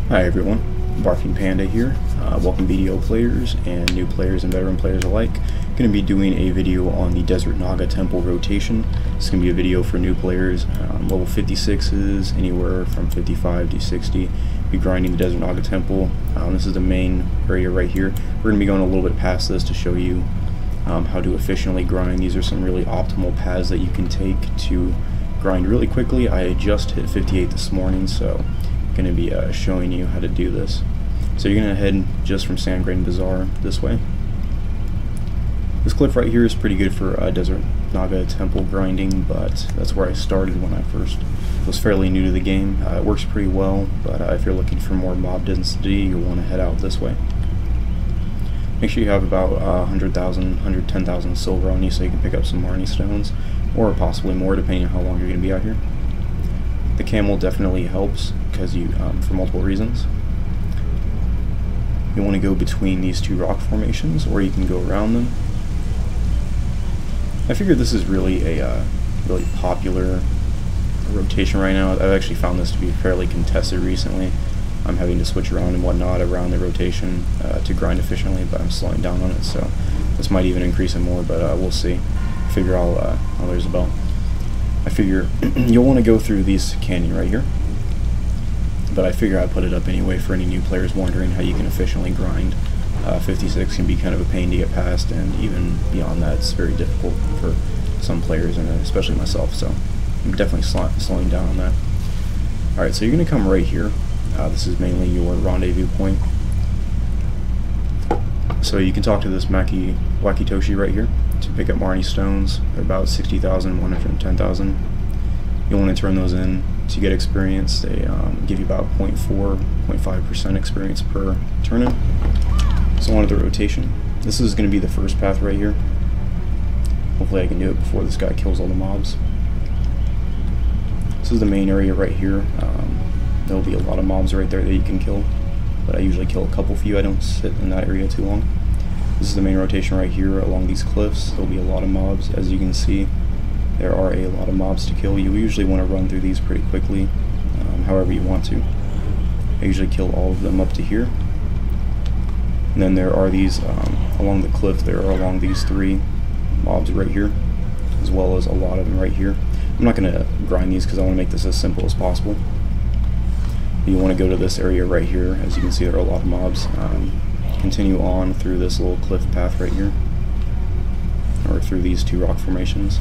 Hi everyone, Barfing Panda here. Welcome BDO players and new players and veteran players alike. Going to be doing a video on the Desert Naga Temple rotation. It's going to be a video for new players, level 56s, anywhere from 55 to 60. Be grinding the Desert Naga Temple. This is the main area right here. We're going to be going a little bit past this to show you how to efficiently grind. These are some really optimal paths that you can take to grind really quickly. I just hit 58 this morning, so going to be showing you how to do this. So you're going to head just from Sand Grain Bazaar this way. This cliff right here is pretty good for Desert Naga Temple grinding, but that's where I started when I first was fairly new to the game. It works pretty well, but if you're looking for more mob density, you'll want to head out this way. Make sure you have about 100,000, 110,000 silver on you so you can pick up some Marnie stones, or possibly more depending on how long you're going to be out here. The camel definitely helps because for multiple reasons. You want to go between these two rock formations, or you can go around them. I figure this is really a really popular rotation right now. I've actually found this to be fairly contested recently. I'm having to switch around and whatnot around the rotation to grind efficiently, but I'm slowing down on it, so this might even increase it more, but we'll see. Figure there's a bell. I figure you'll want to go through this canyon right here, but I figure I'd put it up anyway for any new players wondering how you can efficiently grind. 56 can be kind of a pain to get past, and even beyond that it's very difficult for some players, and especially myself, so I'm definitely slowing down on that. Alright, so you're going to come right here. This is mainly your rendezvous point. So you can talk to this Wakitoshi right here to pick up Marnie stones. They're about 60,000, 110,000. You'll want to turn those in to get experience. They give you about 0.4-0.5% experience per turn-in. So on to the rotation. This is going to be the first path right here. Hopefully I can do it before this guy kills all the mobs. This is the main area right here. There'll be a lot of mobs right there that you can kill, but I usually kill a few. I don't sit in that area too long. This is the main rotation right here along these cliffs. There'll be a lot of mobs. As you can see, there are a lot of mobs to kill. You usually want to run through these pretty quickly, however you want to. I usually kill all of them up to here. And then there are these, along the cliff, there are along these three mobs right here, as well as a lot of them right here. I'm not going to grind these because I want to make this as simple as possible. You want to go to this area right here. As you can see, there are a lot of mobs. Continue on through this little cliff path right here, or through these two rock formations.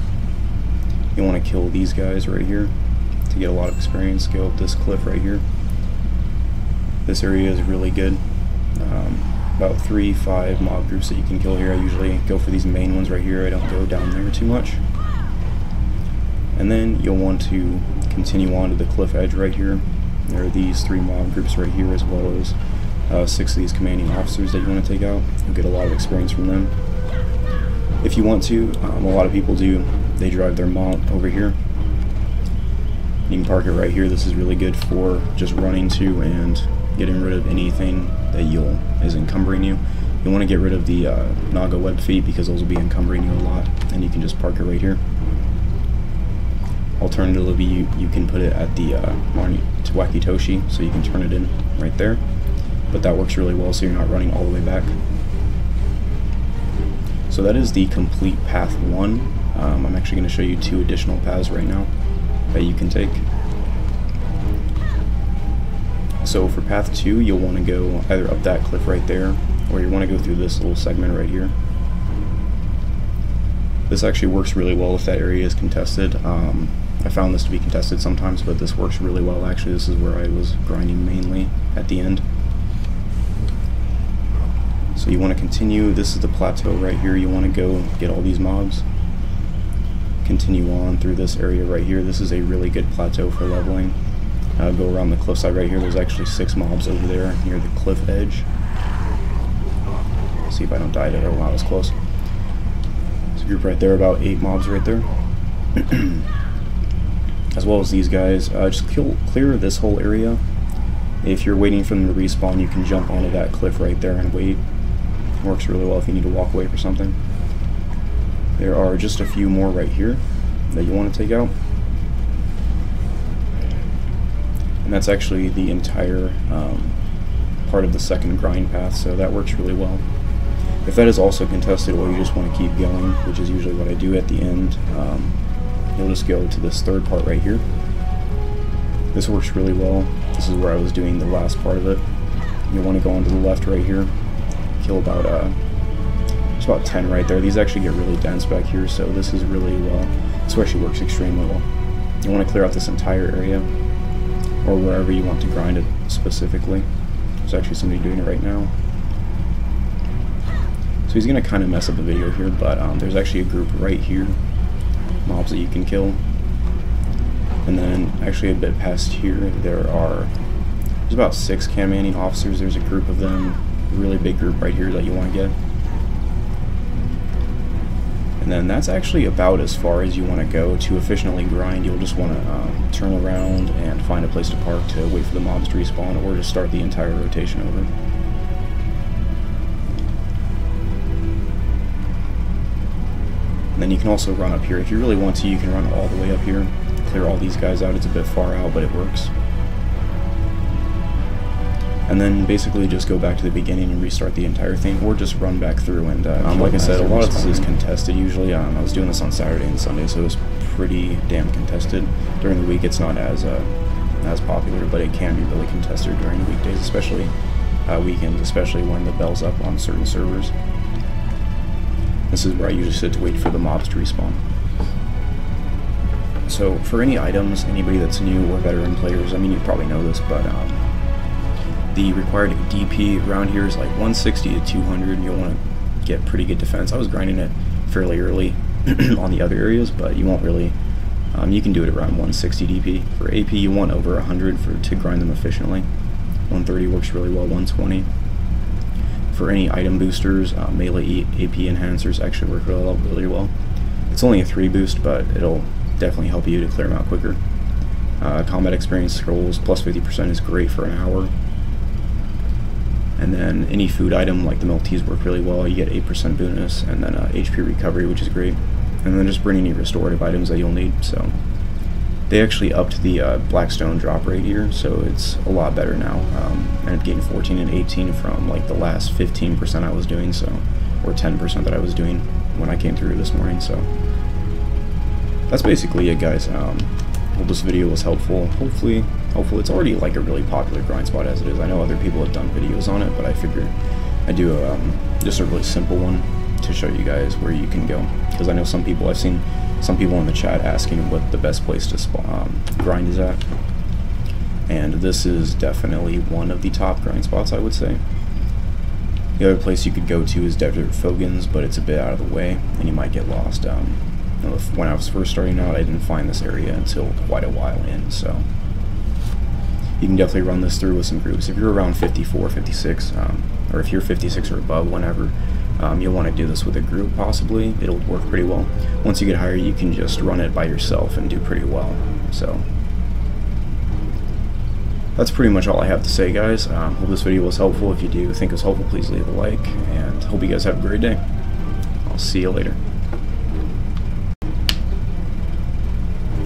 You want to kill these guys right here to get a lot of experience. Go up this cliff right here. This area is really good. About 3-5 mob groups that you can kill here. I usually go for these main ones right here. I don't go down there too much. And then you'll want to continue on to the cliff edge right here. There are these 3 mob groups right here, as well as 6 of these commanding officers that you want to take out. You'll get a lot of experience from them. If you want to, a lot of people do, they drive their mount over here. You can park it right here. This is really good for just running to and getting rid of anything that is encumbering you. You want to get rid of the Naga web feet because those will be encumbering you a lot, and you can just park it right here. Alternatively, you can put it at the Wakitoshi, so you can turn it in right there. But that works really well, so you're not running all the way back. So that is the complete path 1. I'm actually going to show you 2 additional paths right now that you can take. So for path 2, you'll want to go either up that cliff right there, or you want to go through this little segment right here. This actually works really well if that area is contested. I found this to be contested sometimes, but this works really well actually. This is where I was grinding mainly at the end. So you want to continue. This is the plateau right here. You want to go get all these mobs. Continue on through this area right here. This is a really good plateau for leveling. Go around the cliffside right here. There's actually 6 mobs over there near the cliff edge. See if I don't die there. Wow, that's close. There's a group right there, about 8 mobs right there. As well as these guys. Just clear this whole area. If you're waiting for them to respawn, you can jump onto that cliff right there and wait. Works really well if you need to walk away for something. There are just a few more right here that you want to take out. and that's actually the entire part of the second grind path, so that works really well. If that is also contested, or you just want to keep going, which is usually what I do at the end, you'll just go to this third part right here. This works really well. This is where I was doing the last part of it. You want to go onto the left right here, kill about there's about 10 right there. These actually get really dense back here, so this is really well. This actually works extremely well. You want to clear out this entire area, or wherever you want to grind it specifically. There's actually somebody doing it right now. So he's going to kind of mess up the video here, but there's actually a group right here, mobs that you can kill. And then actually a bit past here, there's about 6 Kamani officers. There's a group of them, a really big group right here that you want to get. And then that's actually about as far as you want to go to efficiently grind. You'll just want to turn around and find a place to park to wait for the mobs to respawn, or just start the entire rotation over. And then you can also run up here. If you really want to, you can run all the way up here, clear all these guys out. It's a bit far out, but it works. And then basically just go back to the beginning and restart the entire thing, or just run back through. And like I said, a lot of this is contested usually. I was doing this on Saturday and Sunday, so it was pretty damn contested. During the week it's not as popular, but it can be really contested during the weekdays, especially weekends, especially when the bell's up on certain servers. This is where I usually sit to wait for the mobs to respawn. So for any items, anybody that's new or veteran players, I mean, you probably know this, but the required DP around here is like 160 to 200. You'll want to get pretty good defense. I was grinding it fairly early on the other areas, but you won't really. You can do it around 160 DP. For AP, you want over 100 to grind them efficiently. 130 works really well. 120. For any item boosters, melee AP enhancers actually work really well. It's only a 3 boost, but it'll definitely help you to clear them out quicker. Combat experience scrolls plus 50% is great for an hour. And then any food item like the milk teas work really well. You get 8% bonus, and then HP recovery, which is great. And then just bring any restorative items that you'll need. So they actually upped the Blackstone drop rate here, so it's a lot better now. I ended up getting 14 and 18 from like the last 15% I was doing, so, or 10% that I was doing when I came through this morning. So that's basically it, guys. Hope this video was helpful. Hopefully it's already like a really popular grind spot as it is. I know other people have done videos on it, but I figured I'd do just a really simple one to show you guys where you can go, because I know I've seen some people in the chat asking what the best place to grind is at, and this is definitely one of the top grind spots, I would say. The other place you could go to is Desert Fogans, but it's a bit out of the way and you might get lost. When I was first starting out, I didn't find this area until quite a while in, so you can definitely run this through with some groups. If you're around 54, 56, or if you're 56 or above, whenever, you'll want to do this with a group possibly. It'll work pretty well. Once you get higher, you can just run it by yourself and do pretty well. So that's pretty much all I have to say, guys. Hope this video was helpful. If you do think it was helpful, please leave a like, and hope you guys have a great day. I'll see you later.